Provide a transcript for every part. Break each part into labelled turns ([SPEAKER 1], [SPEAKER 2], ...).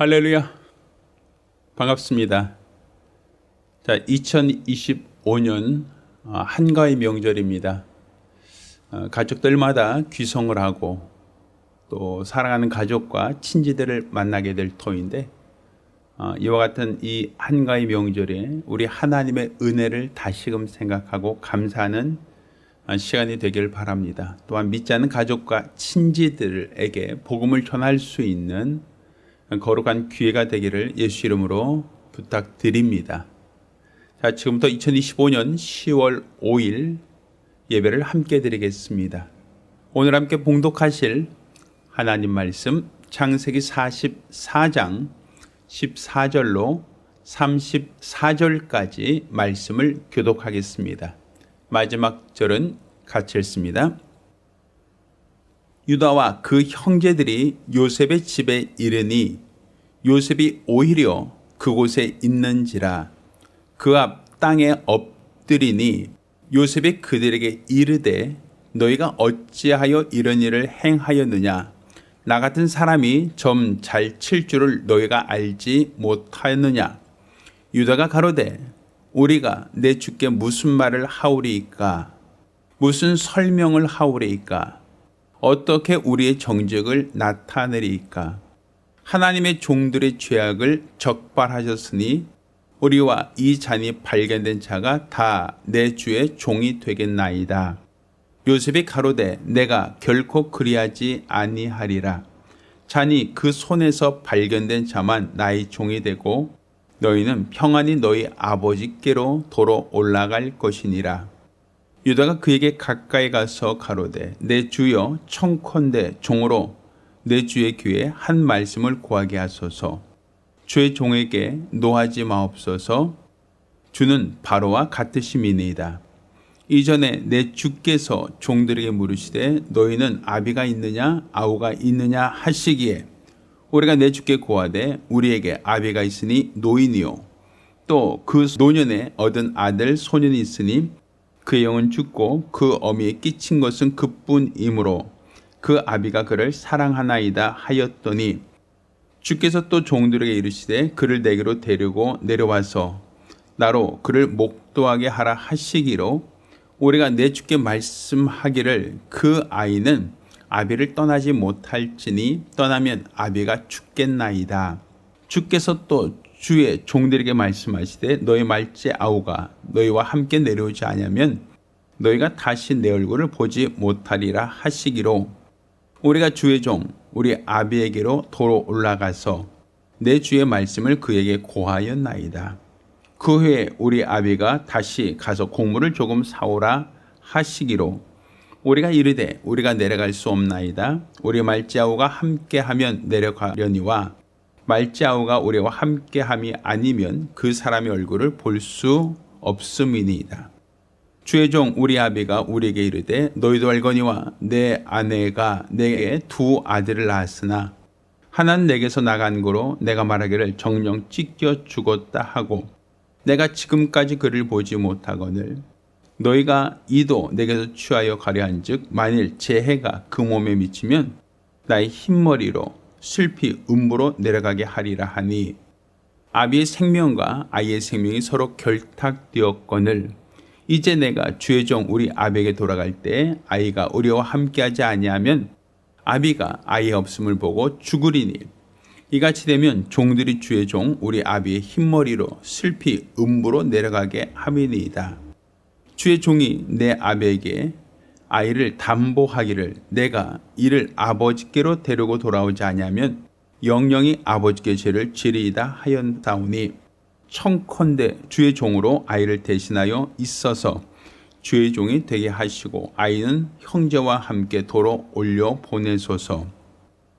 [SPEAKER 1] 할렐루야. 반갑습니다. 자, 2025년 한가위 명절입니다. 가족들마다 귀성을 하고 또 사랑하는 가족과 친지들을 만나게 될 터인데, 이와 같은 이 한가위 명절에 우리 하나님의 은혜를 다시금 생각하고 감사하는 시간이 되길 바랍니다. 또한 믿지 않는 가족과 친지들에게 복음을 전할 수 있는 거룩한 기회가 되기를 예수 이름으로 부탁드립니다. 자, 지금부터 2025년 10월 5일 예배를 함께 드리겠습니다. 오늘 함께 봉독하실 하나님 말씀 창세기 44장 14절로 34절까지 말씀을 교독하겠습니다. 마지막 절은 같이 읽습니다. 유다와 그 형제들이 요셉의 집에 이르니 요셉이 오히려 그곳에 있는지라 그 앞 땅에 엎드리니 요셉이 그들에게 이르되 너희가 어찌하여 이런 일을 행하였느냐? 나 같은 사람이 점 잘 칠 줄을 너희가 알지 못하였느냐? 유다가 가로되 우리가 내 주께 무슨 말을 하오리이까? 무슨 설명을 하오리이까? 어떻게 우리의 정직을 나타내리이까? 하나님의 종들의 죄악을 적발하셨으니 우리와 이 잔이 발견된 자가 다 내 주의 종이 되겠나이다. 요셉이 가로되 내가 결코 그리하지 아니하리라. 잔이 그 손에서 발견된 자만 나의 종이 되고 너희는 평안히 너희 아버지께로 도로 올라갈 것이니라. 유다가 그에게 가까이 가서 가로되 내 주여 청컨대 종으로 내 주의 귀에 한 말씀을 고하게 하소서. 주의 종에게 노하지 마옵소서. 주는 바로와 같으심이니이다. 이전에 내 주께서 종들에게 물으시되 너희는 아비가 있느냐 아우가 있느냐 하시기에 우리가 내 주께 고하되 우리에게 아비가 있으니 노인이요 또 그 노년에 얻은 아들 소년이 있으니 그의 영은 죽고 그 어미에 끼친 것은 그뿐이므로 그 아비가 그를 사랑하나이다 하였더니 주께서 또 종들에게 이르시되 그를 내게로 데리고 내려와서 나로 그를 목도하게 하라 하시기로 우리가 내 주께 말씀하기를 그 아이는 아비를 떠나지 못할지니 떠나면 아비가 죽겠나이다. 주께서 또 주의 종들에게 말씀하시되 너희 말째 아우가 너희와 함께 내려오지 아니하면 너희가 다시 내 얼굴을 보지 못하리라 하시기로 우리가 주의 종 우리 아비에게로 도로 올라가서 내 주의 말씀을 그에게 고하였나이다. 그 후에 우리 아비가 다시 가서 곡물을 조금 사오라 하시기로 우리가 이르되 우리가 내려갈 수 없나이다. 우리 말째 아우가 함께하면 내려가려니와 말째 아우가 우리와 함께함이 아니면 그 사람의 얼굴을 볼 수 없음이니이다. 주의 종 우리 아비가 우리에게 이르되 너희도 알거니와 내 아내가 내게 두 아들을 낳았으나 하나는 내게서 나간 거로 내가 말하기를 정령 찢겨 죽었다 하고 내가 지금까지 그를 보지 못하거늘 너희가 이도 내게서 취하여 가려 한즉 만일 제 해가 그 몸에 미치면 나의 흰머리로 슬피 음부로 내려가게 하리라 하니 아비의 생명과 아이의 생명이 서로 결탁되었거늘 이제 내가 주의 종 우리 아비에게 돌아갈 때 아이가 우리와 함께하지 아니하면 아비가 아이의 없음을 보고 죽으리니 이같이 되면 종들이 주의 종 우리 아비의 흰머리로 슬피 음부로 내려가게 함이니이다. 주의 종이 내 아비에게 아이를 담보하기를 내가 이를 아버지께로 데리고 돌아오지 아니하면 영영이 아버지께 죄를 지리이다 하였사오니 청컨대 주의 종으로 아이를 대신하여 있어서 주의 종이 되게 하시고 아이는 형제와 함께 도로 올려 보내소서.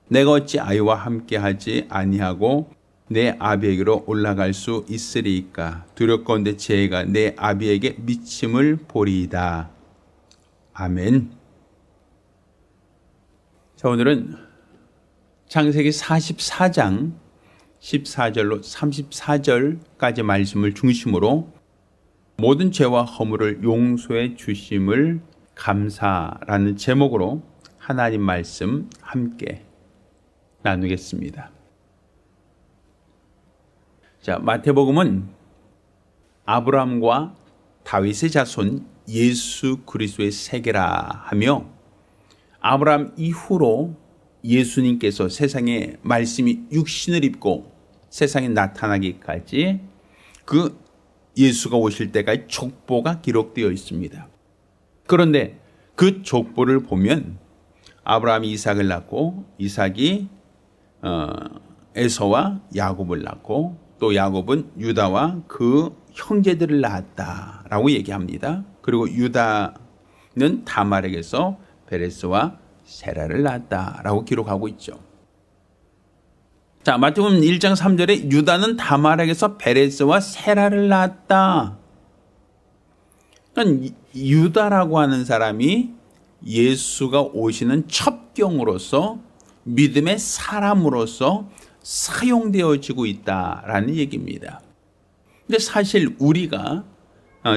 [SPEAKER 1] 내가 어찌 아이와 함께 하지 아니하고 내 아비에게로 올라갈 수 있으리이까? 두렵건대 제 애가 내 아비에게 미침을 보리이다. 아멘. 자, 오늘은 창세기 44장 14절로 34절까지 말씀을 중심으로 모든 죄와 허물을 용서해 주심을 감사라는 제목으로 하나님 말씀 함께 나누겠습니다. 자, 마태복음은 아브라함과 다윗의 자손 예수 그리스도의 세계라 하며 아브라함 이후로 예수님께서 세상에 말씀이 육신을 입고 세상에 나타나기까지 그 예수가 오실 때까지 족보가 기록되어 있습니다. 그런데 그 족보를 보면 아브라함이 이삭을 낳고 이삭이 에서와 야곱을 낳고 또 야곱은 유다와 그 형제들을 낳았다라고 얘기합니다. 그리고 유다는 다말에게서 베레스와 세라를 낳았다라고 기록하고 있죠. 자, 마태복음 1장 3절에 유다는 다말에게서 베레스와 세라를 낳았다. 그러니까 유다라고 하는 사람이 예수가 오시는 첩경으로서 믿음의 사람으로서 사용되어지고 있다라는 얘기입니다. 근데 사실 우리가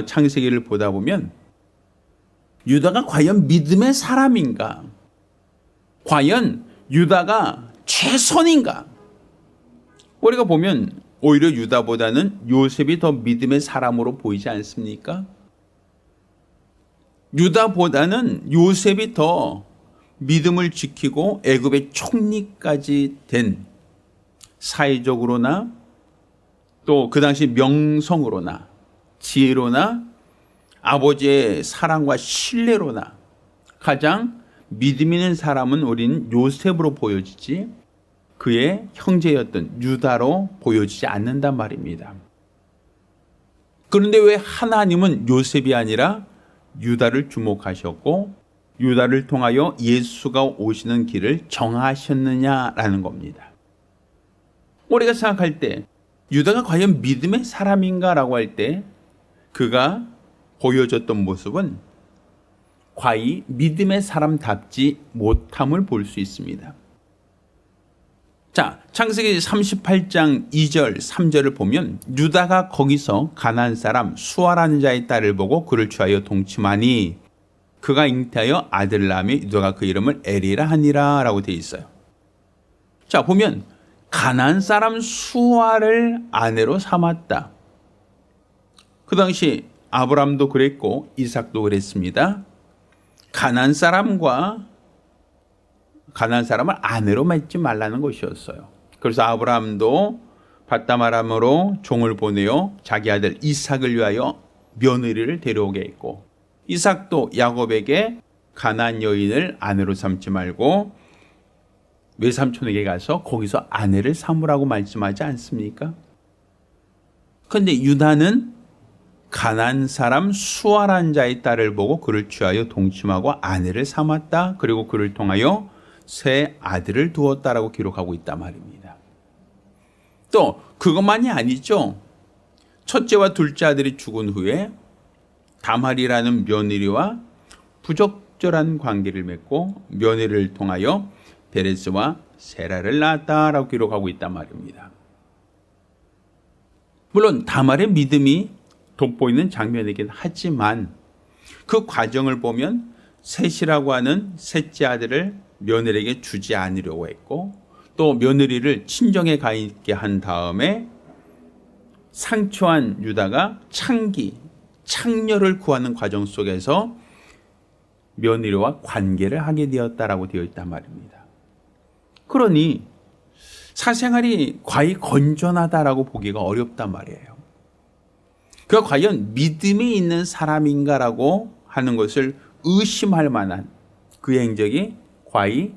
[SPEAKER 1] 창세기를 보다 보면 유다가 과연 믿음의 사람인가? 과연 유다가 최선인가? 우리가 보면 오히려 유다보다는 요셉이 더 믿음의 사람으로 보이지 않습니까? 유다보다는 요셉이 더 믿음을 지키고 애굽의 총리까지 된 사회적으로나 또 그 당시 명성으로나 지혜로나 아버지의 사랑과 신뢰로나 가장 믿음 있는 사람은 우리는 요셉으로 보여지지 그의 형제였던 유다로 보여지지 않는단 말입니다. 그런데 왜 하나님은 요셉이 아니라 유다를 주목하셨고 유다를 통하여 예수가 오시는 길을 정하셨느냐라는 겁니다. 우리가 생각할 때 유다가 과연 믿음의 사람인가라고 할 때 그가 보여줬던 모습은 과히 믿음의 사람답지 못함을 볼 수 있습니다. 자, 창세기 38장 2절 3절을 보면 유다가 거기서 가나안 사람 수아라는 자의 딸을 보고 그를 취하여 동침하니 그가 잉태하여 아들을 낳으며 유다가 그 이름을 에리라 하니라 라고 되어 있어요. 자, 보면 가나안 사람 수아를 아내로 삼았다. 그 당시 아브라함도 그랬고 이삭도 그랬습니다. 가나안 사람을 아내로 맺지 말라는 것이었어요. 그래서 아브라함도 밧다마람으로 종을 보내어 자기 아들 이삭을 위하여 며느리를 데려오게 했고 이삭도 야곱에게 가나안 여인을 아내로 삼지 말고 외삼촌에게 가서 거기서 아내를 삼으라고 말씀하지 않습니까? 그런데 유다는 가나안 사람 수아란 자의 딸을 보고 그를 취하여 동침하고 아내를 삼았다. 그리고 그를 통하여 세 아들을 두었다라고 기록하고 있단 말입니다. 또 그것만이 아니죠. 첫째와 둘째 아들이 죽은 후에 다말이라는 며느리와 부적절한 관계를 맺고 며느리를 통하여 베레스와 세라를 낳았다라고 기록하고 있단 말입니다. 물론 다말의 믿음이 돋보이는 장면이긴 하지만 그 과정을 보면 셋이라고 하는 셋째 아들을 며느리에게 주지 않으려고 했고 또 며느리를 친정에 가 있게 한 다음에 상처한 유다가 창녀를 구하는 과정 속에서 며느리와 관계를 하게 되었다라고 되어 있단 말입니다. 그러니 사생활이 과히 건전하다라고 보기가 어렵단 말이에요. 그가 과연 믿음이 있는 사람인가라고 하는 것을 의심할 만한 그 행적이 과히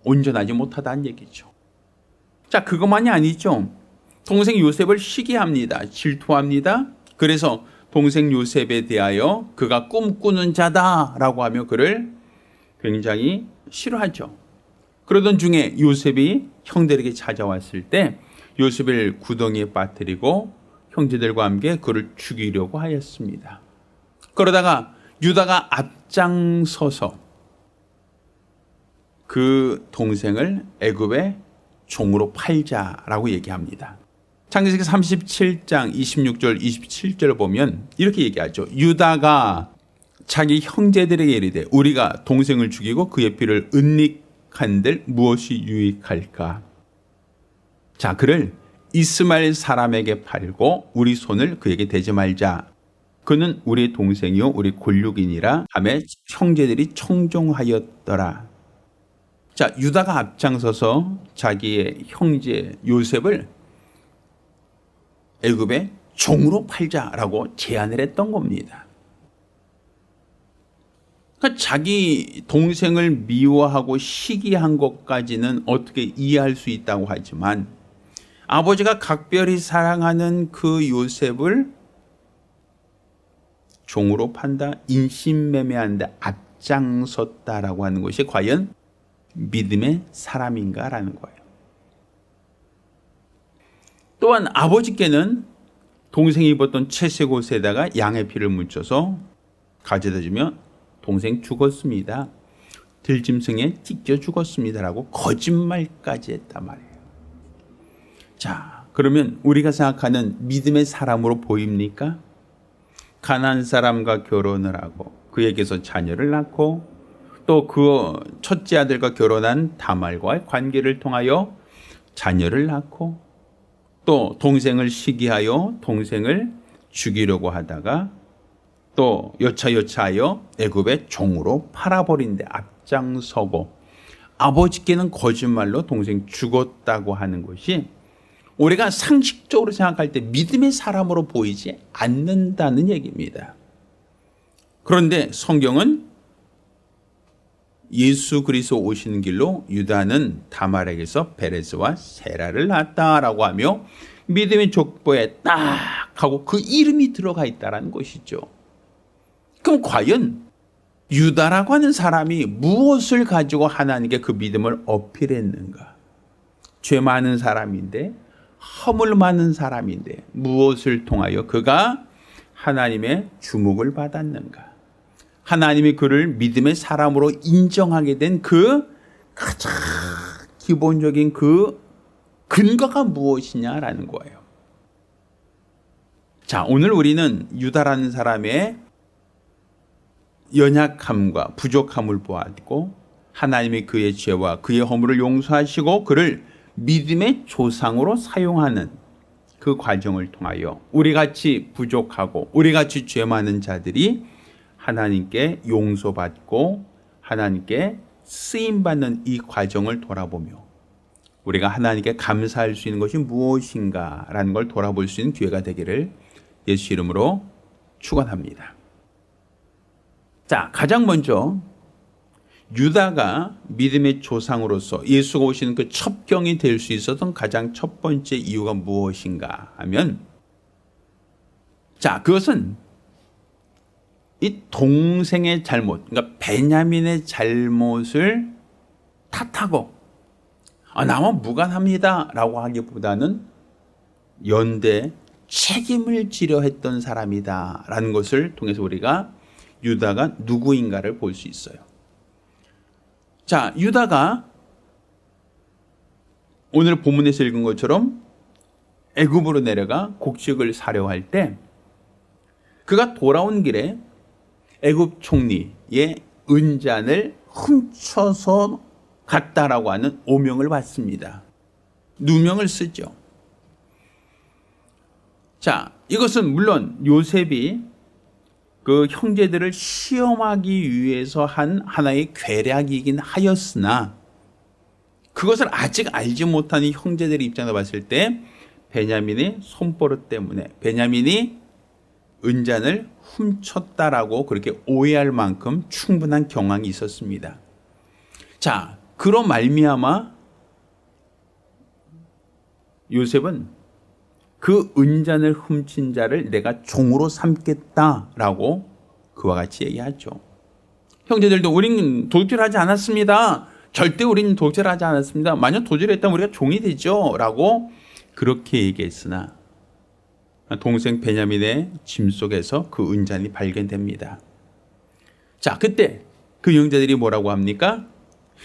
[SPEAKER 1] 온전하지 못하다는 얘기죠. 자, 그것만이 아니죠. 동생 요셉을 시기합니다. 질투합니다. 그래서 동생 요셉에 대하여 그가 꿈꾸는 자다라고 하며 그를 굉장히 싫어하죠. 그러던 중에 요셉이 형들에게 찾아왔을 때 요셉을 구덩이에 빠뜨리고 형제들과 함께 그를 죽이려고 하였습니다. 그러다가 유다가 앞장서서 그 동생을 애굽의 종으로 팔자라고 얘기합니다. 창세기 37장 26절 27절을 보면 이렇게 얘기하죠. 유다가 자기 형제들에게 이르되 우리가 동생을 죽이고 그의 피를 은닉한들 무엇이 유익할까? 자, 그를 이스마엘 사람에게 팔고 우리 손을 그에게 대지 말자. 그는 우리 동생이요 우리 골육이니라 하며 형제들이 청종하였더라. 자, 유다가 앞장서서 자기의 형제 요셉을 애굽에 종으로 팔자라고 제안을 했던 겁니다. 그러니까 자기 동생을 미워하고 시기한 것까지는 어떻게 이해할 수 있다고 하지만 아버지가 각별히 사랑하는 그 요셉을 종으로 판다, 인신매매하는데 앞장섰다라고 하는 것이 과연 믿음의 사람인가라는 거예요. 또한 아버지께는 동생이 입었던 채색 옷에다가 양의 피를 묻혀서 가져다 주면 동생 죽었습니다. 들짐승에 찢겨 죽었습니다라고 거짓말까지 했단 말이에요. 자, 그러면 우리가 생각하는 믿음의 사람으로 보입니까? 가나안 사람과 결혼을 하고 그에게서 자녀를 낳고 또 그 첫째 아들과 결혼한 다말과의 관계를 통하여 자녀를 낳고 또 동생을 시기하여 동생을 죽이려고 하다가 또 여차여차하여 애굽의 종으로 팔아버린 데 앞장서고 아버지께는 거짓말로 동생 죽었다고 하는 것이 우리가 상식적으로 생각할 때 믿음의 사람으로 보이지 않는다는 얘기입니다. 그런데 성경은 예수 그리스도 오시는 길로 유다는 다말에게서 베레스와 세라를 낳았다라고 하며 믿음의 족보에 딱 하고 그 이름이 들어가 있다는 것이죠. 그럼 과연 유다라고 하는 사람이 무엇을 가지고 하나님께 그 믿음을 어필했는가? 죄 많은 사람인데 허물 많은 사람인데 무엇을 통하여 그가 하나님의 주목을 받았는가? 하나님이 그를 믿음의 사람으로 인정하게 된 그 가장 기본적인 그 근거가 무엇이냐라는 거예요. 자, 오늘 우리는 유다라는 사람의 연약함과 부족함을 보았고 하나님이 그의 죄와 그의 허물을 용서하시고 그를 믿음의 조상으로 사용하는 그 과정을 통하여 우리같이 부족하고 우리같이 죄 많은 자들이 하나님께 용서받고 하나님께 쓰임받는 이 과정을 돌아보며 우리가 하나님께 감사할 수 있는 것이 무엇인가라는 걸 돌아볼 수 있는 기회가 되기를 예수 이름으로 축원합니다. 자, 가장 먼저 유다가 믿음의 조상으로서 예수가 오시는 그 첩경이 될 수 있었던 가장 첫 번째 이유가 무엇인가 하면 자, 그것은 이 동생의 잘못, 그러니까 베냐민의 잘못을 탓하고 나만 무관합니다 라고 하기보다는 연대 책임을 지려 했던 사람이다 라는 것을 통해서 우리가 유다가 누구인가를 볼 수 있어요. 자, 유다가 오늘 본문에서 읽은 것처럼 애굽으로 내려가 곡식을 사려 할 때 그가 돌아온 길에 애굽 총리의 은잔을 훔쳐서 갔다라고 하는 오명을 받습니다. 누명을 쓰죠. 자, 이것은 물론 요셉이 그 형제들을 시험하기 위해서 한 하나의 괴략이긴 하였으나 그것을 아직 알지 못하는 형제들의 입장에서 봤을 때 베냐민의 손버릇 때문에 베냐민이 은잔을 훔쳤다라고 그렇게 오해할 만큼 충분한 경황이 있었습니다. 자, 그로 말미암아 요셉은 그 은잔을 훔친 자를 내가 종으로 삼겠다라고 그와 같이 얘기하죠. 형제들도 우리는 도둑질하지 않았습니다. 절대 우리는 도둑질하지 않았습니다. 만약 도둑질했다면 우리가 종이 되죠 라고 그렇게 얘기했으나 동생 베냐민의 짐 속에서 그 은잔이 발견됩니다. 자, 그때 그 형제들이 뭐라고 합니까?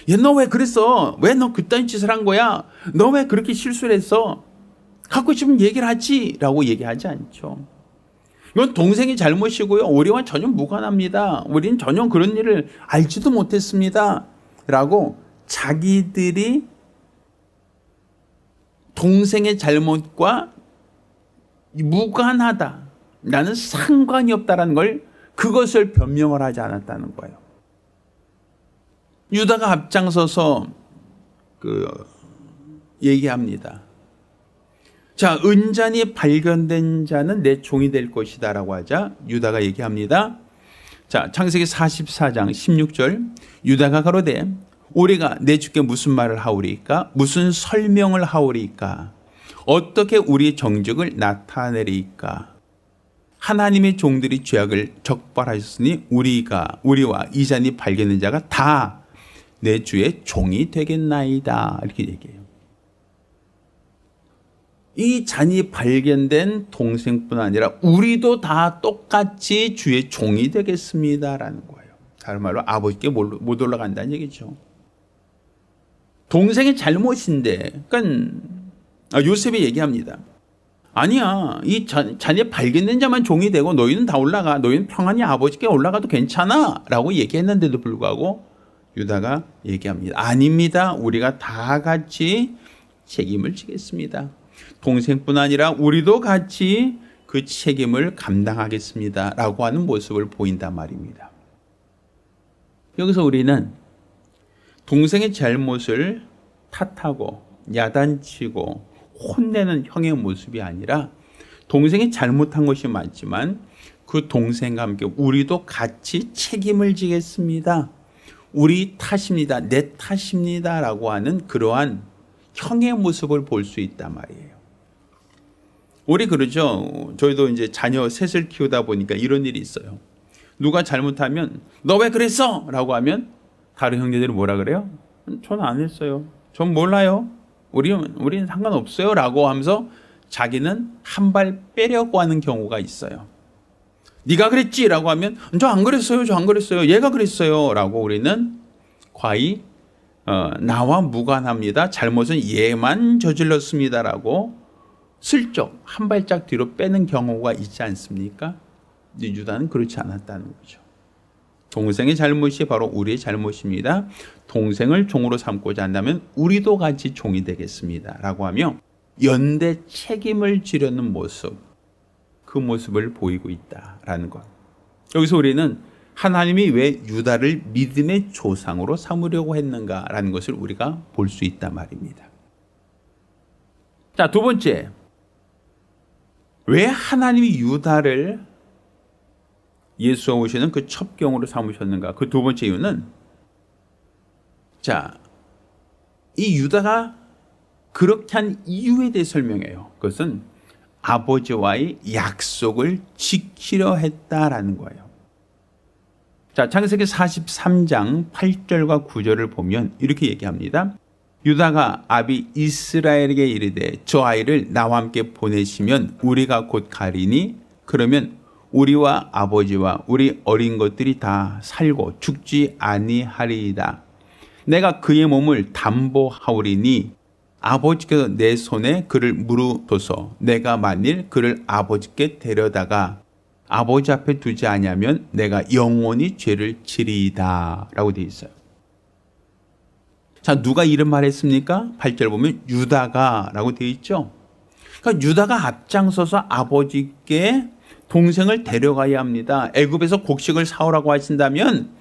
[SPEAKER 1] 야, 너 왜 그랬어? 왜 너 그딴 짓을 한 거야? 너 왜 그렇게 실수를 했어? 갖고 싶으면 얘기를 하지 라고 얘기하지 않죠. 이건 동생이 잘못이고요. 우리와 전혀 무관합니다. 우리는 전혀 그런 일을 알지도 못했습니다 라고 자기들이 동생의 잘못과 무관하다. 나는 상관이 없다라는 걸 그것을 변명을 하지 않았다는 거예요. 유다가 앞장서서 얘기합니다. 자, 은잔이 발견된 자는 내 종이 될 것이다 라고 하자 유다가 얘기합니다. 자, 창세기 44장 16절 유다가 가로되 우리가 내 주께 무슨 말을 하오리까? 무슨 설명을 하오리까? 어떻게 우리의 정직을 나타내리까? 하나님의 종들이 죄악을 적발하셨으니 우리와 이 잔이 발견된 자가 다 내 주의 종이 되겠나이다. 이렇게 얘기해요. 이 잔이 발견된 동생뿐 아니라 우리도 다 똑같이 주의 종이 되겠습니다라는 거예요. 다른 말로 아버지께 못 올라간다는 얘기죠. 동생의 잘못인데, 그러니까 요셉이 얘기합니다. 아니야, 이 잔이 발견된 자만 종이 되고 너희는 다 올라가. 너희는 평안히 아버지께 올라가도 괜찮아 라고 얘기했는데도 불구하고 유다가 얘기합니다. 아닙니다. 우리가 다 같이 책임을 지겠습니다. 동생뿐 아니라 우리도 같이 그 책임을 감당하겠습니다 라고 하는 모습을 보인단 말입니다. 여기서 우리는 동생의 잘못을 탓하고 야단치고 혼내는 형의 모습이 아니라 동생이 잘못한 것이 맞지만 그 동생과 함께 우리도 같이 책임을 지겠습니다. 우리 탓입니다. 내 탓입니다 라고 하는 그러한 형의 모습을 볼 수 있단 말이에요. 우리 그러죠. 저희도 이제 자녀 셋을 키우다 보니까 이런 일이 있어요. 누가 잘못하면 너 왜 그랬어? 라고 하면 다른 형제들이 뭐라 그래요? 전 안 했어요. 전 몰라요. 우리는 상관없어요. 라고 하면서 자기는 한 발 빼려고 하는 경우가 있어요. 네가 그랬지? 라고 하면 저 안 그랬어요. 저 안 그랬어요. 얘가 그랬어요. 라고 우리는 과히 나와 무관합니다. 잘못은 얘만 저질렀습니다. 라고 슬쩍 한 발짝 뒤로 빼는 경우가 있지 않습니까? 유다는 그렇지 않았다는 거죠. 동생의 잘못이 바로 우리의 잘못입니다. 동생을 종으로 삼고자 한다면 우리도 같이 종이 되겠습니다. 라고 하며 연대 책임을 지려는 모습, 그 모습을 보이고 있다라는 것. 여기서 우리는 하나님이 왜 유다를 믿음의 조상으로 삼으려고 했는가라는 것을 우리가 볼 수 있단 말입니다. 자, 두 번째. 왜 하나님이 유다를 예수가 오시는 그 첩경으로 삼으셨는가? 그 두 번째 이유는 자, 이 유다가 그렇게 한 이유에 대해 설명해요. 그것은 아버지와의 약속을 지키려 했다라는 거예요. 자, 창세기 43장 8절과 9절을 보면 이렇게 얘기합니다. 유다가 아비 이스라엘에게 이르되 저 아이를 나와 함께 보내시면 우리가 곧 가리니 그러면 우리와 아버지와 우리 어린 것들이 다 살고 죽지 아니하리이다. 내가 그의 몸을 담보하오리니 아버지께서 내 손에 그를 물어둬서 내가 만일 그를 아버지께 데려다가 아버지 앞에 두지 아니하면 내가 영원히 죄를 지리이다 라고 되어 있어요. 자, 누가 이런 말 했습니까? 8절 보면 유다가 라고 되어 있죠. 그러니까 유다가 앞장서서 아버지께 동생을 데려가야 합니다. 애굽에서 곡식을 사오라고 하신다면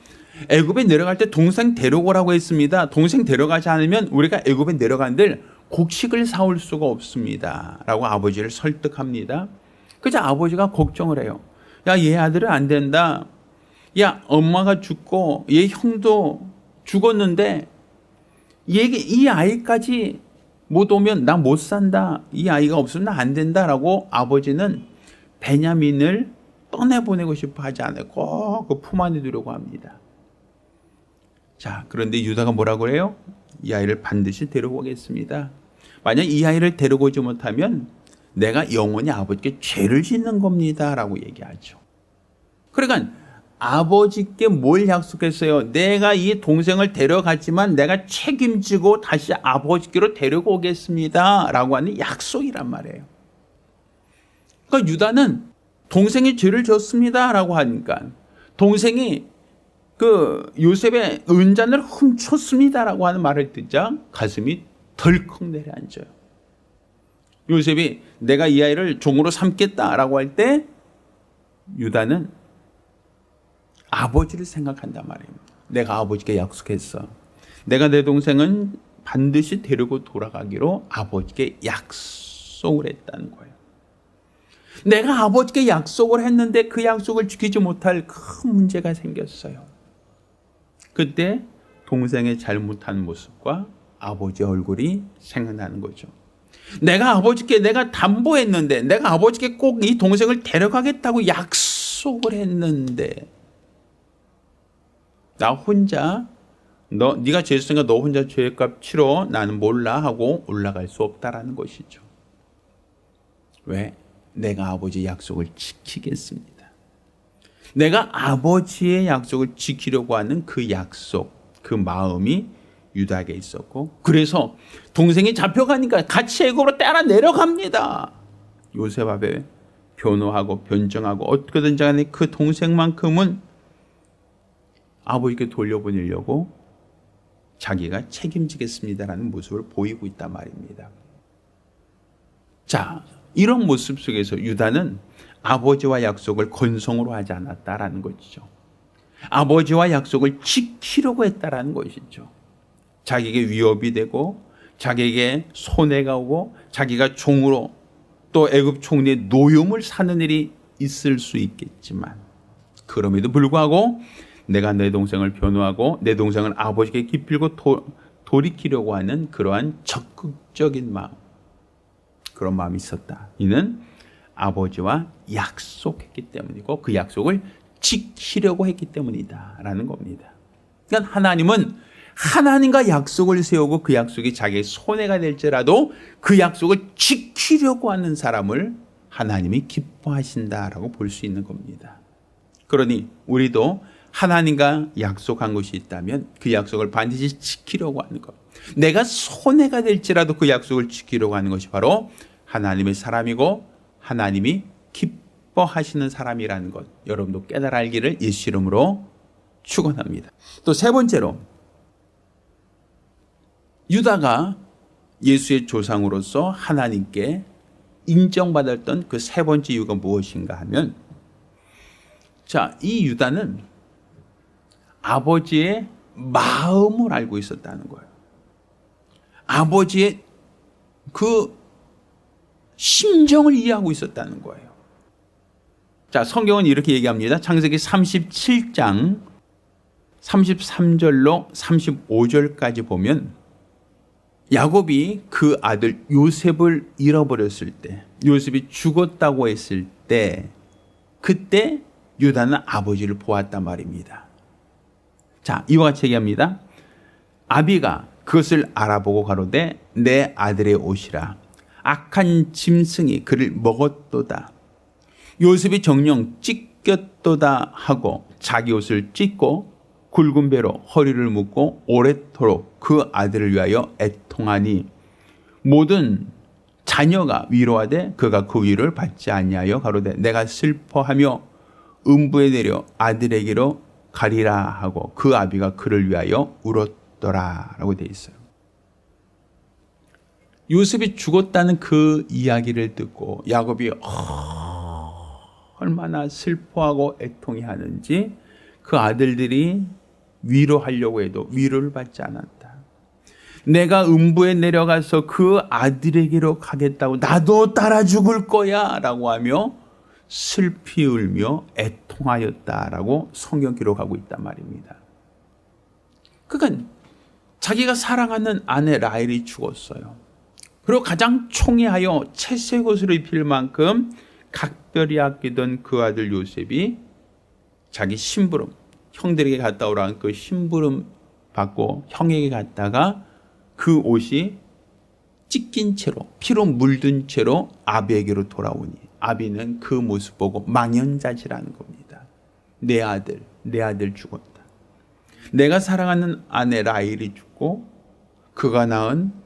[SPEAKER 1] 애굽에 내려갈 때 동생 데려오라고 했습니다. 동생 데려가지 않으면 우리가 애굽에 내려간들 곡식을 사올 수가 없습니다. 라고 아버지를 설득합니다. 그래서 아버지가 걱정을 해요. 야, 얘 아들은 안 된다. 야, 엄마가 죽고 얘 형도 죽었는데 이 아이까지 못 오면 나 못 산다. 이 아이가 없으면 나 안 된다라고 아버지는 베냐민을 떠내보내고 싶어 하지 않아요. 꼭 그 품 안에 두려고 합니다. 자, 그런데 유다가 뭐라고 해요? 이 아이를 반드시 데려오겠습니다. 만약 이 아이를 데려오지 못하면 내가 영원히 아버지께 죄를 짓는 겁니다. 라고 얘기하죠. 그러니까 아버지께 뭘 약속했어요? 내가 이 동생을 데려갔지만 내가 책임지고 다시 아버지께로 데리고 오겠습니다. 라고 하는 약속이란 말이에요. 그러니까 유다는 동생이 죄를 졌습니다. 라고 하니까 동생이 그 요셉의 은잔을 훔쳤습니다. 라고 하는 말을 듣자 가슴이 덜컥 내려앉아요. 요셉이 내가 이 아이를 종으로 삼겠다라고 할 때 유다는 아버지를 생각한단 말이에요. 내가 아버지께 약속했어. 내가 내 동생은 반드시 데리고 돌아가기로 아버지께 약속을 했다는 거예요. 내가 아버지께 약속을 했는데 그 약속을 지키지 못할 큰 문제가 생겼어요. 그때 동생의 잘못한 모습과 아버지 얼굴이 생각나는 거죠. 내가 담보했는데, 내가 아버지께 꼭 이 동생을 데려가겠다고 약속을 했는데, 나 혼자, 네가 죄했으니까 너 혼자 죄값 치러, 나는 몰라 하고 올라갈 수 없다라는 것이죠. 왜? 내가 아버지의 약속을 지키겠습니다. 내가 아버지의 약속을 지키려고 하는 그 약속, 그 마음이 유다에게 있었고, 그래서 동생이 잡혀가니까 같이 애굽으로 따라 내려갑니다. 요셉 앞에 변호하고 변정하고 어떻게든지 간에 그 동생만큼은 아버지께 돌려보내려고 자기가 책임지겠습니다라는 모습을 보이고 있단 말입니다. 자, 이런 모습 속에서 유다는 아버지와 약속을 건성으로 하지 않았다라는 것이죠. 아버지와 약속을 지키려고 했다라는 것이죠. 자기에게 위협이 되고 자기에게 손해가 오고 자기가 종으로 또 애굽 총리의 노임을 사는 일이 있을 수 있겠지만, 그럼에도 불구하고 내가 내 동생을 변호하고 내 동생을 아버지께 기필고 돌이키려고 하는 그러한 적극적인 마음, 그런 마음이 있었다. 이는 아버지와 약속했기 때문이고 그 약속을 지키려고 했기 때문이다라는 겁니다. 그러니까 하나님은 하나님과 약속을 세우고 그 약속이 자기의 손해가 될지라도 그 약속을 지키려고 하는 사람을 하나님이 기뻐하신다라고 볼 수 있는 겁니다. 그러니 우리도 하나님과 약속한 것이 있다면 그 약속을 반드시 지키려고 하는 것, 내가 손해가 될지라도 그 약속을 지키려고 하는 것이 바로 하나님의 사람이고 하나님이 기뻐하시는 사람이라는 것, 여러분도 깨달아 알기를 예수 이름으로 축원합니다. 또 세 번째로, 유다가 예수의 조상으로서 하나님께 인정받았던 그 세 번째 이유가 무엇인가 하면, 자, 이 유다는 아버지의 마음을 알고 있었다는 거예요. 아버지의 그 심정을 이해하고 있었다는 거예요. 자, 성경은 이렇게 얘기합니다. 창세기 37장 33절로 35절까지 보면 야곱이 그 아들 요셉을 잃어버렸을 때, 요셉이 죽었다고 했을 때, 그때 유다는 아버지를 보았단 말입니다. 자, 이와 같이 얘기합니다. 아비가 그것을 알아보고 가로되 내 아들의 옷이라, 악한 짐승이 그를 먹었도다. 요셉이 정녕 찢겼도다 하고 자기 옷을 찢고 굵은 배로 허리를 묶고 오래도록 그 아들을 위하여 애통하니 모든 자녀가 위로하되 그가 그 위로를 받지 아니하여 가로되 내가 슬퍼하며 음부에 내려 아들에게로 가리라 하고 그 아비가 그를 위하여 울었더라 라고 되어 있어요. 요셉이 죽었다는 그 이야기를 듣고 야곱이 얼마나 슬퍼하고 애통이 하는지 그 아들들이 위로하려고 해도 위로를 받지 않았다. 내가 음부에 내려가서 그 아들에게로 가겠다고, 나도 따라 죽을 거야 라고 하며 슬피 울며 애통하였다라고 성경 기록하고 있단 말입니다. 그러니까 자기가 사랑하는 아내 라헬이 죽었어요. 그리고 가장 총애하여 채색 옷을 입힐 만큼 각별히 아끼던 그 아들 요셉이 자기 심부름, 형들에게 갔다 오라는 그 심부름 받고 형에게 갔다가 그 옷이 찢긴 채로 피로 물든 채로 아비에게로 돌아오니 아비는 그 모습 보고 망연자실하는 겁니다. 내 아들 죽었다. 내가 사랑하는 아내 라헬이 죽고 그가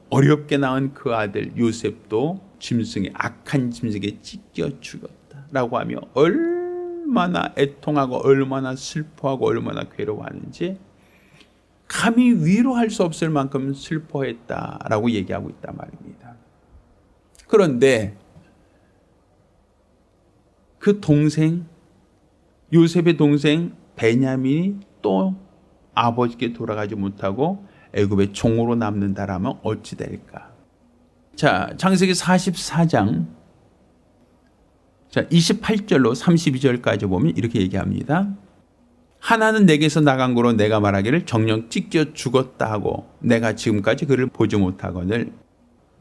[SPEAKER 1] 어렵게 낳은 그 아들 요셉도 짐승에, 악한 짐승에 찢겨 죽었다라고 하며 얼마나 애통하고 얼마나 슬퍼하고 얼마나 괴로워하는지 감히 위로할 수 없을 만큼 슬퍼했다라고 얘기하고 있단 말입니다. 그런데 그 동생, 요셉의 동생 베냐민이 또 아버지께 돌아가지 못하고 애굽의 종으로 남는다라면 어찌 될까? 자, 창세기 44장 28절로 32절까지 보면 이렇게 얘기합니다. 하나는 내게서 나간 거로 내가 말하기를 정녕 찢겨 죽었다 하고 내가 지금까지 그를 보지 못하거늘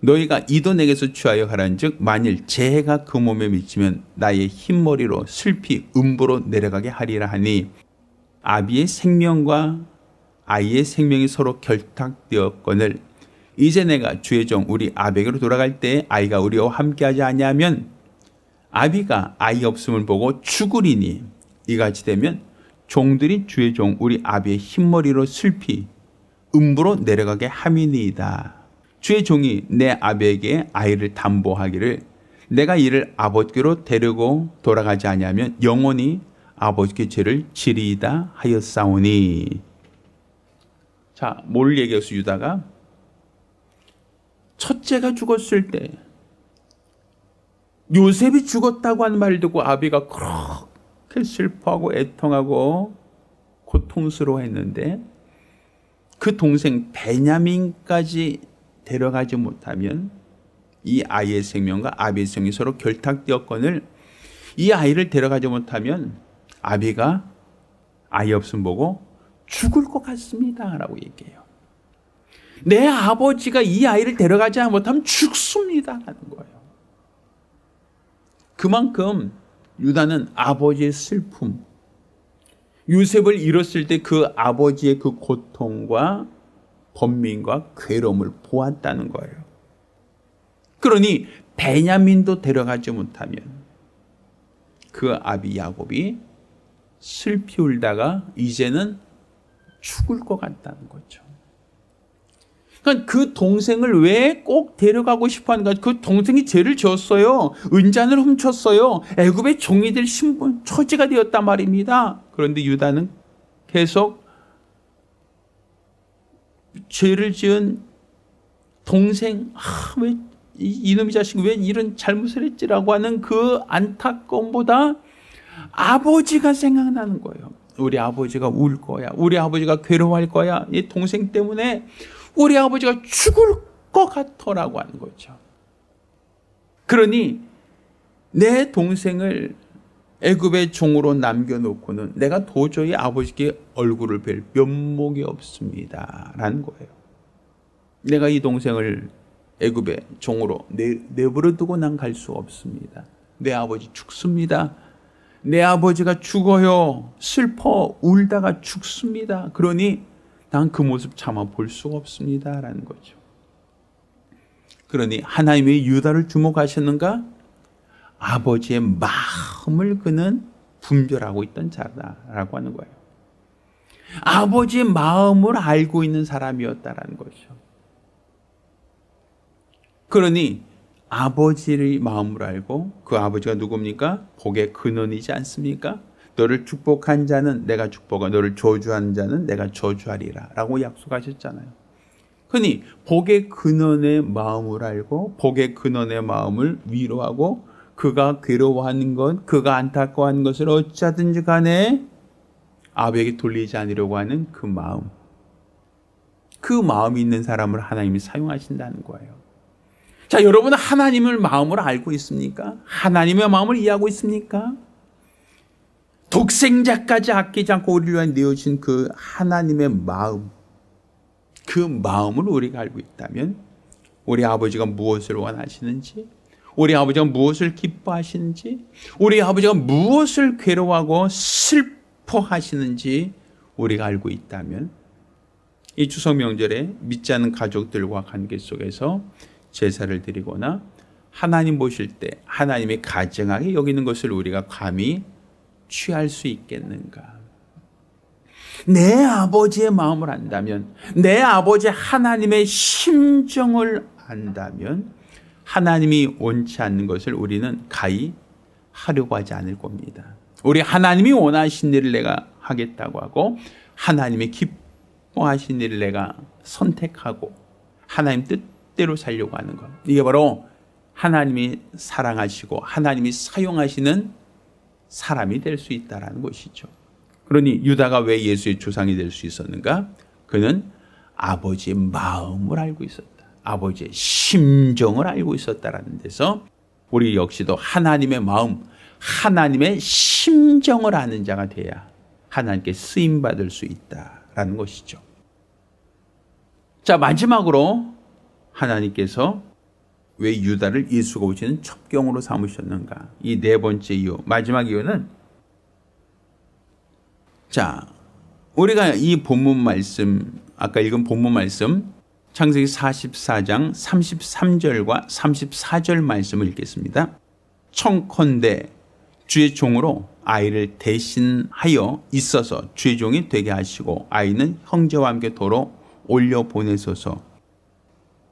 [SPEAKER 1] 너희가 이도 내게서 취하여 가라는즉 만일 재해가 그 몸에 미치면 나의 흰머리로 슬피 음부로 내려가게 하리라 하니 아비의 생명과 아이의 생명이 서로 결탁되었거늘 이제 내가 주의 종 우리 아비에게로 돌아갈 때 아이가 우리와 함께하지 아니하면 아비가 아이 없음을 보고 죽으리니 이같이 되면 종들이 주의 종 우리 아비의 흰머리로 슬피 음부로 내려가게 함이니이다. 주의 종이 내 아비에게 아이를 담보하기를 내가 이를 아버지께로 데리고 돌아가지 아니하면 영원히 아버지께 죄를 지리이다 하였사오니. 자, 뭘 얘기해서 유다가 첫째가 죽었을 때 요셉이 죽었다고 하는 말을 듣고 아비가 그렇게 슬퍼하고 애통하고 고통스러워했는데 그 동생 베냐민까지 데려가지 못하면 이 아이의 생명과 아비의 생명이 서로 결탁되었거늘 이 아이를 데려가지 못하면 아비가 아이 없음 보고 죽을 것 같습니다 라고 얘기해요. 내 아버지가 이 아이를 데려가지 못하면 죽습니다 하는 거예요. 그만큼 유다는 아버지의 슬픔, 요셉을 잃었을 때 그 아버지의 그 고통과 번민과 괴로움을 보았다는 거예요. 그러니 베냐민도 데려가지 못하면 그 아비 야곱이 슬피 울다가 이제는 죽을 것 같다는 거죠. 그러니까 그 동생을 왜 꼭 데려가고 싶어 하는가? 그 동생이 죄를 지었어요. 은잔을 훔쳤어요. 애굽의 종이 될 신분, 처지가 되었단 말입니다. 그런데 유다는 계속 죄를 지은 동생, 왜 이놈의 자식이 왜 이런 잘못을 했지라고 하는 그 안타까움보다 아버지가 생각나는 거예요. 우리 아버지가 울 거야. 우리 아버지가 괴로워할 거야. 이 동생 때문에 우리 아버지가 죽을 것 같아라고 하는 거죠. 그러니 내 동생을 애굽의 종으로 남겨놓고는 내가 도저히 아버지께 얼굴을 뵐 면목이 없습니다 라는 거예요. 내가 이 동생을 애굽의 종으로 내버려 두고 난 갈 수 없습니다. 내 아버지 죽습니다. 내 아버지가 죽어요. 슬퍼 울다가 죽습니다. 그러니 난 그 모습 차마 볼 수가 없습니다 라는 거죠. 그러니 하나님의 유다를 주목하셨는가? 아버지의 마음을 그는 분별하고 있던 자라고 하는 거예요. 아버지의 마음을 알고 있는 사람이었다라는 거죠. 그러니 아버지의 마음을 알고 그 아버지가 누굽니까? 복의 근원이지 않습니까? 너를 축복한 자는 내가 축복하고 너를 저주한 자는 내가 저주하리라 라고 약속하셨잖아요. 그러니 복의 근원의 마음을 알고 복의 근원의 마음을 위로하고 그가 괴로워하는 것, 그가 안타까워하는 것을 어찌하든지 간에 아버지에게 돌리지 않으려고 하는 그 마음. 그 마음이 있는 사람을 하나님이 사용하신다는 거예요. 자, 여러분은 하나님을 마음으로 알고 있습니까? 하나님의 마음을 이해하고 있습니까? 독생자까지 아끼지 않고 우리를 위해 내어주신 그 하나님의 마음, 그 마음을 우리가 알고 있다면 우리 아버지가 무엇을 원하시는지, 우리 아버지가 무엇을 기뻐하시는지, 우리 아버지가 무엇을 괴로워하고 슬퍼하시는지 우리가 알고 있다면 이 추석 명절에 믿지 않는 가족들과 관계 속에서 제사를 드리거나 하나님 보실 때 하나님이 가증하게 여기는 것을 우리가 감히 취할 수 있겠는가? 내 아버지의 마음을 안다면, 내 아버지 하나님의 심정을 안다면 하나님이 원치 않는 것을 우리는 가히 하려고 하지 않을 겁니다. 우리 하나님이 원하신 일을 내가 하겠다고 하고 하나님이 기뻐하신 일을 내가 선택하고 하나님 뜻대로 살려고 하는 것. 이게 바로 하나님이 사랑하시고 하나님이 사용하시는 사람이 될 수 있다는 것이죠. 그러니 유다가 왜 예수의 조상이 될 수 있었는가? 그는 아버지의 마음을 알고 있었다. 아버지의 심정을 알고 있었다라는 데서 우리 역시도 하나님의 마음, 하나님의 심정을 아는 자가 돼야 하나님께 쓰임받을 수 있다라는 것이죠. 자, 마지막으로 하나님께서 왜 유다를 예수가 오시는 첩경으로 삼으셨는가? 이 네 번째 이유, 마지막 이유는, 자, 우리가 이 본문 말씀, 아까 읽은 본문 말씀 창세기 44장 33절과 34절 말씀을 읽겠습니다. 청컨대 주의 종으로 아이를 대신하여 있어서 주의 종이 되게 하시고 아이는 형제와 함께 도로 올려 보내소서.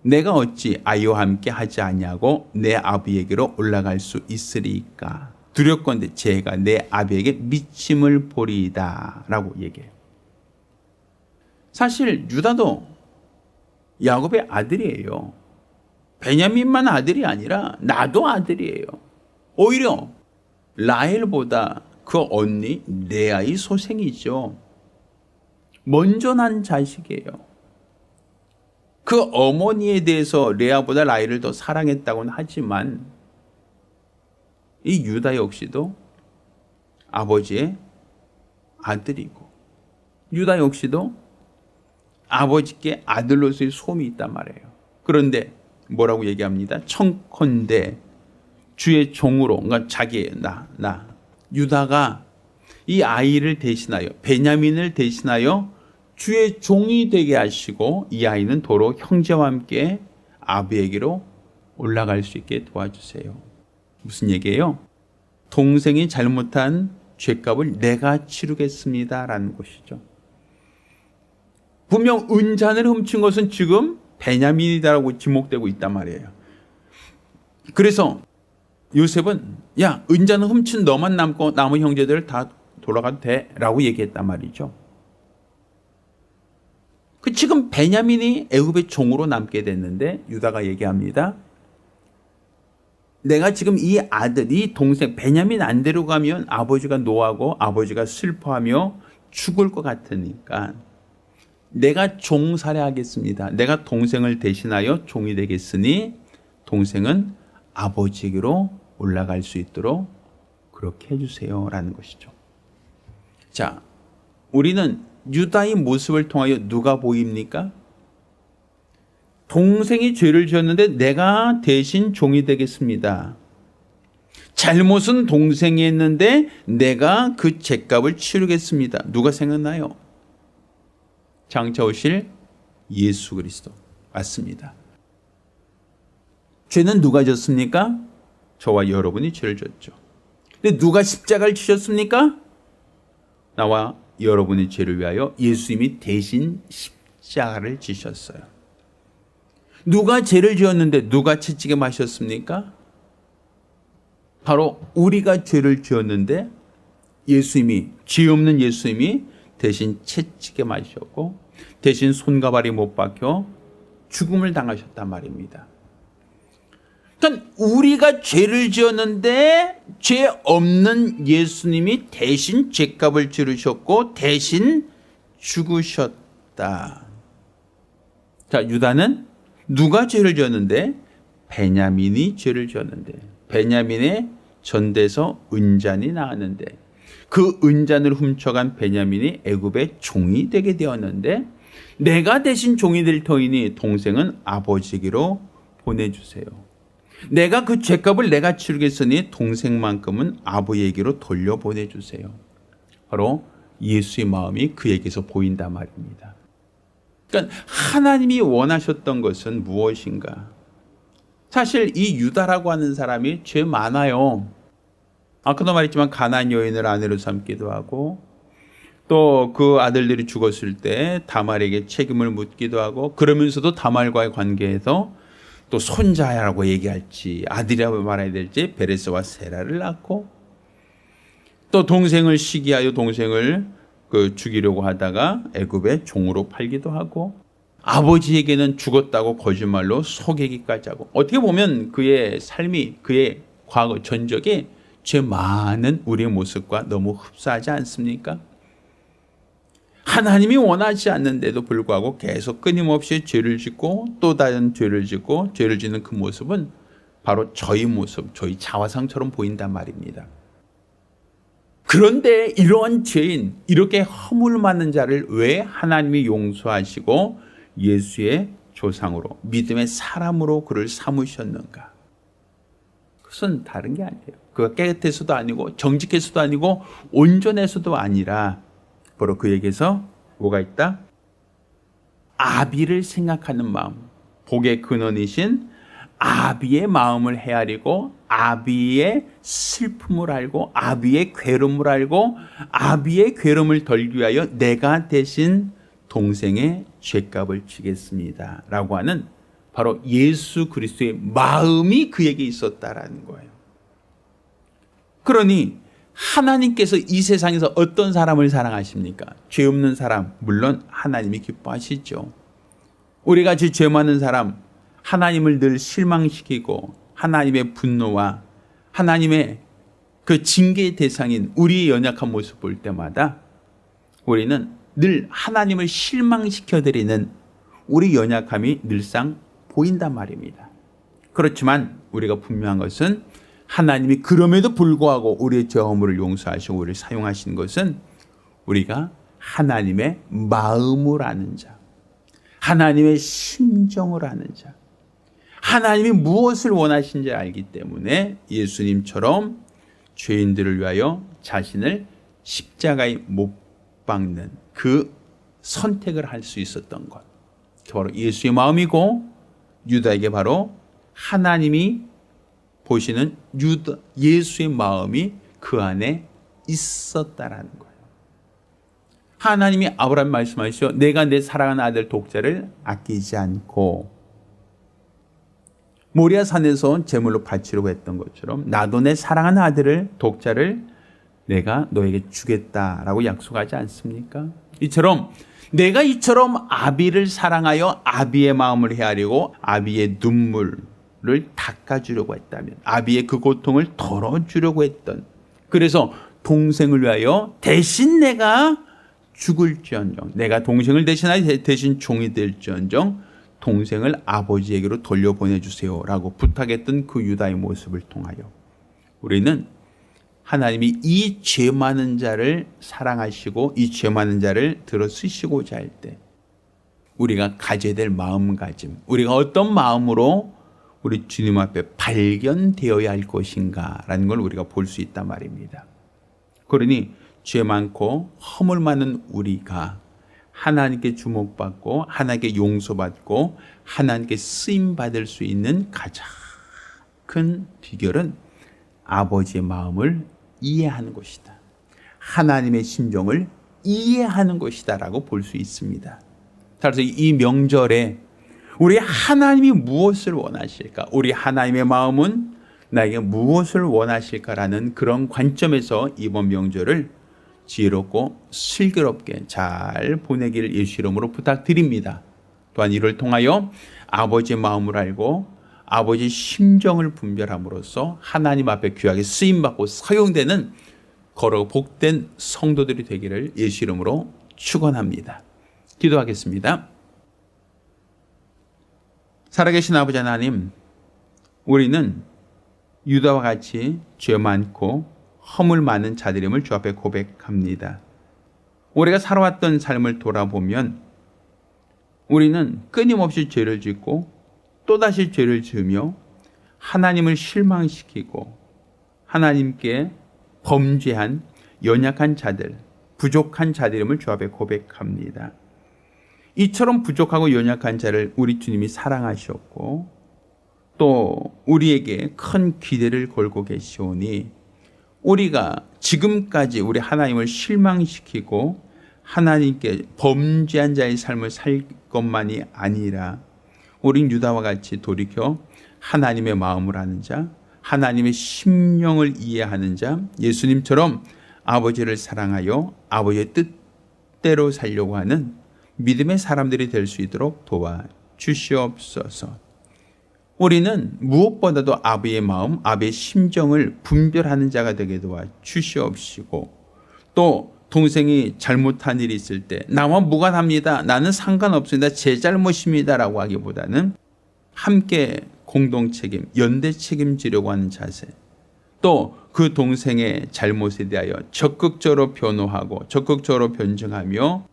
[SPEAKER 1] 내가 어찌 아이와 함께 하지 아니하고 내 아비에게로 올라갈 수 있으리까? 두렵건대 제가 내 아비에게 미침을 보리이다 라고 얘기해요. 사실 유다도 야곱의 아들이에요. 베냐민만 아들이 아니라 나도 아들이에요. 오히려 라헬보다 그 언니 레아의 소생이죠. 먼저 난 자식이에요. 그 어머니에 대해서 레아보다 라헬을 더 사랑했다고는 하지만 이 유다 역시도 아버지의 아들이고 유다 역시도 아버지께 아들로서의 소음이 있단 말이에요. 그런데 뭐라고 얘기합니다? 청컨대 주의 종으로, 그러니까 자기의 유다가 이 아이를 대신하여 베냐민을 대신하여 주의 종이 되게 하시고 이 아이는 도로 형제와 함께 아비에게로 올라갈 수 있게 도와주세요. 무슨 얘기예요? 동생이 잘못한 죄값을 내가 치르겠습니다 라는 것이죠. 분명 은잔을 훔친 것은 지금 베냐민이다라고 지목되고 있단 말이에요. 그래서 요셉은 야, 은잔을 훔친 너만 남고 남은 형제들 다 돌아가도 돼 라고 얘기했단 말이죠. 지금 베냐민이 애굽의 종으로 남게 됐는데 유다가 얘기합니다. 내가 지금 이 아들, 이 동생 베냐민 안 데려가면 아버지가 노하고 아버지가 슬퍼하며 죽을 것 같으니까 내가 종살이하겠습니다. 내가 동생을 대신하여 종이 되겠으니 동생은 아버지에게로 올라갈 수 있도록 그렇게 해주세요 라는 것이죠. 자, 우리는 유다의 모습을 통하여 누가 보입니까? 동생이 죄를 지었는데 내가 대신 종이 되겠습니다. 잘못은 동생이 했는데 내가 그 죄값을 치르겠습니다. 누가 생각나요? 장차 오실 예수 그리스도 맞습니다. 죄는 누가 졌습니까? 저와 여러분이 죄를 졌죠. 근데 누가 십자가를 치셨습니까? 나와 여러분의 죄를 위하여 예수님이 대신 십자가를 지셨어요. 누가 죄를 지었는데 누가 채찍에 마셨습니까? 바로 우리가 죄를 지었는데 예수님이, 죄 없는 예수님이 대신 채찍에 마셨고 대신 손과 발이 못 박혀 죽음을 당하셨단 말입니다. 그러니까 우리가 죄를 지었는데 죄 없는 예수님이 대신 죄값을 치르셨고 대신 죽으셨다. 자, 유다는 누가 죄를 지었는데? 베냐민이 죄를 지었는데 베냐민의 전대에서 은잔이 나왔는데 그 은잔을 훔쳐간 베냐민이 애굽의 종이 되게 되었는데 내가 대신 종이 될 터이니 동생은 아버지에게로 보내주세요. 내가 그 죄값을 내가 치르겠으니 동생만큼은 아버지에게로 돌려보내주세요. 바로 예수의 마음이 그에게서 보인단 말입니다. 그러니까 하나님이 원하셨던 것은 무엇인가? 사실 이 유다라고 하는 사람이 죄 많아요. 아까도 말했지만 가나안 여인을 아내로 삼기도 하고 또 그 아들들이 죽었을 때 다말에게 책임을 묻기도 하고 그러면서도 다말과의 관계에서 또 손자라고 얘기할지 아들이라고 말해야 될지 베레스와 세라를 낳고 또 동생을 시기하여 동생을 죽이려고 하다가 애굽의 종으로 팔기도 하고 아버지에게는 죽었다고 거짓말로 속이기까지 하고, 어떻게 보면 그의 삶이, 그의 과거 전적에 죄 많은 우리의 모습과 너무 흡사하지 않습니까? 하나님이 원하지 않는데도 불구하고 계속 끊임없이 죄를 짓고 또 다른 죄를 짓고 죄를 짓는 그 모습은 바로 저희 모습, 저희 자화상처럼 보인단 말입니다. 그런데 이러한 죄인, 이렇게 허물 많은 자를 왜 하나님이 용서하시고 예수의 조상으로, 믿음의 사람으로 그를 삼으셨는가? 그것은 다른 게 아니에요. 그가 깨끗해서도 아니고 정직해서도 아니고 온전해서도 아니라 바로 그에게서 뭐가 있다? 아비를 생각하는 마음, 복의 근원이신 아비의 마음을 헤아리고 아비의 슬픔을 알고 아비의 괴로움을 알고 아비의 괴로움을 덜기 위하여 내가 대신 동생의 죄값을 지겠습니다 라고 하는 바로 예수 그리스도의 마음이 그에게 있었다라는 거예요. 그러니 하나님께서 이 세상에서 어떤 사람을 사랑하십니까? 죄 없는 사람, 물론 하나님이 기뻐하시죠. 우리 같이 죄 많은 사람, 하나님을 늘 실망시키고 하나님의 분노와 하나님의 그 징계의 대상인 우리의 연약한 모습 볼 때마다 우리는 늘 하나님을 실망시켜드리는 우리 연약함이 늘상 보인단 말입니다. 그렇지만 우리가 분명한 것은 하나님이 그럼에도 불구하고 우리의 죄 허물을 용서하시고 우리를 사용하신 것은 우리가 하나님의 마음을 아는 자, 하나님의 심정을 아는 자, 하나님이 무엇을 원하신지 알기 때문에 예수님처럼 죄인들을 위하여 자신을 십자가에 못 박는 그 선택을 할 수 있었던 것, 바로 예수의 마음이고 유다에게 바로 하나님이 보시는 예수의 마음이 그 안에 있었다라는 거예요. 하나님이 아브라함 말씀하시죠. 내가 내 사랑하는 아들 독자를 아끼지 않고 모리아 산에서 제물로 바치려고 했던 것처럼 나도 내 사랑하는 아들을 독자를 내가 너에게 주겠다라고 약속하지 않습니까? 내가 이처럼 아비를 사랑하여 아비의 마음을 헤아리고 아비의 눈물을 닦아주려고 했다면, 아비의 그 고통을 덜어주려고 했던, 그래서 동생을 위하여 대신 내가 죽을지언정, 내가 동생을 대신하여 대신 종이 될지언정 동생을 아버지에게로 돌려보내주세요 라고 부탁했던 그 유다의 모습을 통하여 우리는 하나님이 이 죄 많은 자를 사랑하시고 이 죄 많은 자를 들어 쓰시고자 할 때 우리가 가져야 될 마음가짐, 우리가 어떤 마음으로 우리 주님 앞에 발견되어야 할 것인가 라는 걸 우리가 볼 수 있단 말입니다. 그러니 죄 많고 허물 많은 우리가 하나님께 주목받고 하나님께 용서받고 하나님께 쓰임받을 수 있는 가장 큰 비결은 아버지의 마음을 이해하는 것이다, 하나님의 심정을 이해하는 것이다 라고 볼 수 있습니다. 따라서 이 명절에 우리 하나님이 무엇을 원하실까, 우리 하나님의 마음은 나에게 무엇을 원하실까라는 그런 관점에서 이번 명절을 지혜롭고 슬기롭게 잘 보내기를 예수 이름으로 부탁드립니다. 또한 이를 통하여 아버지의 마음을 알고 아버지의 심정을 분별함으로써 하나님 앞에 귀하게 쓰임받고 사용되는 거룩 복된 성도들이 되기를 예수 이름으로 축원합니다. 기도하겠습니다. 살아계신 아버지 하나님, 우리는 유다와 같이 죄 많고 허물 많은 자들임을 주 앞에 고백합니다. 우리가 살아왔던 삶을 돌아보면 우리는 끊임없이 죄를 짓고 또다시 죄를 지으며 하나님을 실망시키고 하나님께 범죄한 연약한 자들, 부족한 자들임을 주 앞에 고백합니다. 이처럼 부족하고 연약한 자를 우리 주님이 사랑하셨고 또 우리에게 큰 기대를 걸고 계시오니 우리가 지금까지 우리 하나님을 실망시키고 하나님께 범죄한 자의 삶을 살 것만이 아니라 우린 유다와 같이 돌이켜 하나님의 마음을 아는 자, 하나님의 심령을 이해하는 자, 예수님처럼 아버지를 사랑하여 아버지의 뜻대로 살려고 하는 믿음의 사람들이 될 수 있도록 도와주시옵소서. 우리는 무엇보다도 아버지의 마음, 아버지의 심정을 분별하는 자가 되게 도와주시옵시고, 또 동생이 잘못한 일이 있을 때 나와 무관합니다, 나는 상관없습니다, 제 잘못입니다 라고 하기보다는 함께 공동 책임, 연대 책임지려고 하는 자세, 또 그 동생의 잘못에 대하여 적극적으로 변호하고 적극적으로 변증하며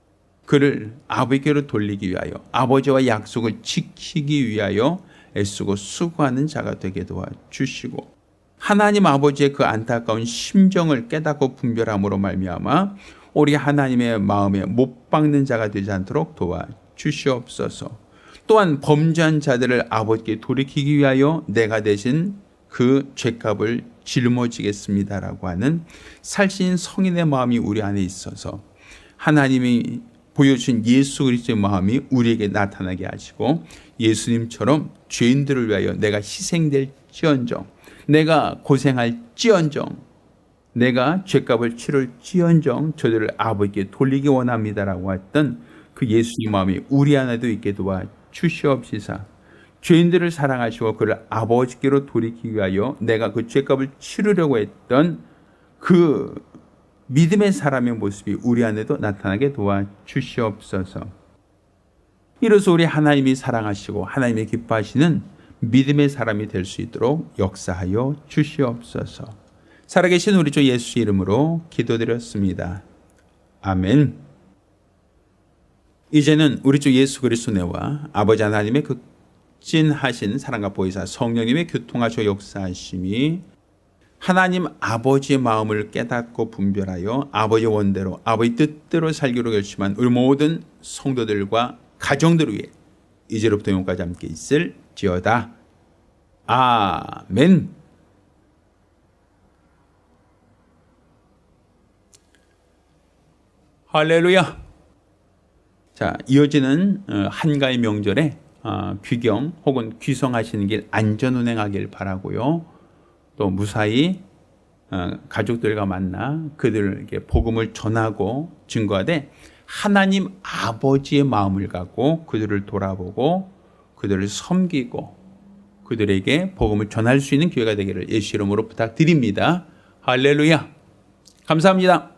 [SPEAKER 1] 그를 아버지께로 돌리기 위하여 아버지와 약속을 지키기 위하여 애쓰고 수고하는 자가 되게 도와주시고, 하나님 아버지의 그 안타까운 심정을 깨닫고 분별함으로 말미암아 우리 하나님의 마음에 못 박는 자가 되지 않도록 도와주시옵소서. 또한 범죄한 자들을 아버지께 돌이키기 위하여 내가 대신 그 죄값을 짊어지겠습니다라고 하는 살신 성인의 마음이 우리 안에 있어서 하나님이 보여주신 예수 그리스도의 마음이 우리에게 나타나게 하시고, 예수님처럼 죄인들을 위하여 내가 희생될지언정, 내가 고생할지언정, 내가 죄값을 치를지언정 저들을 아버지께 돌리기 원합니다라고 했던 그 예수의 마음이 우리 안에도 있게 도와주시옵시사. 죄인들을 사랑하시고 그를 아버지께로 돌이키기 위하여 내가 그 죄값을 치르려고 했던 그 믿음의 사람의 모습이 우리 안에도 나타나게 도와주시옵소서. 이로써 우리 하나님이 사랑하시고 하나님이 기뻐하시는 믿음의 사람이 될 수 있도록 역사하여 주시옵소서. 살아계신 우리 주 예수 이름으로 기도드렸습니다. 아멘. 이제는 우리 주 예수 그리스도 내와 아버지 하나님의 극진하신 사랑과 보혜사 성령님의 교통하셔 역사하심이 하나님 아버지의 마음을 깨닫고 분별하여 아버지 원대로 아버지 뜻대로 살기로 결심한 우리 모든 성도들과 가정들을 위해 이제로부터 영원까지 함께 있을지어다. 아멘. 할렐루야. 자, 이어지는 한가위 명절에 귀경 혹은 귀성하시는 길 안전운행하길 바라고요. 또 무사히 가족들과 만나 그들에게 복음을 전하고 증거하되 하나님 아버지의 마음을 갖고 그들을 돌아보고 그들을 섬기고 그들에게 복음을 전할 수 있는 기회가 되기를 예수 이름으로 부탁드립니다. 할렐루야. 감사합니다.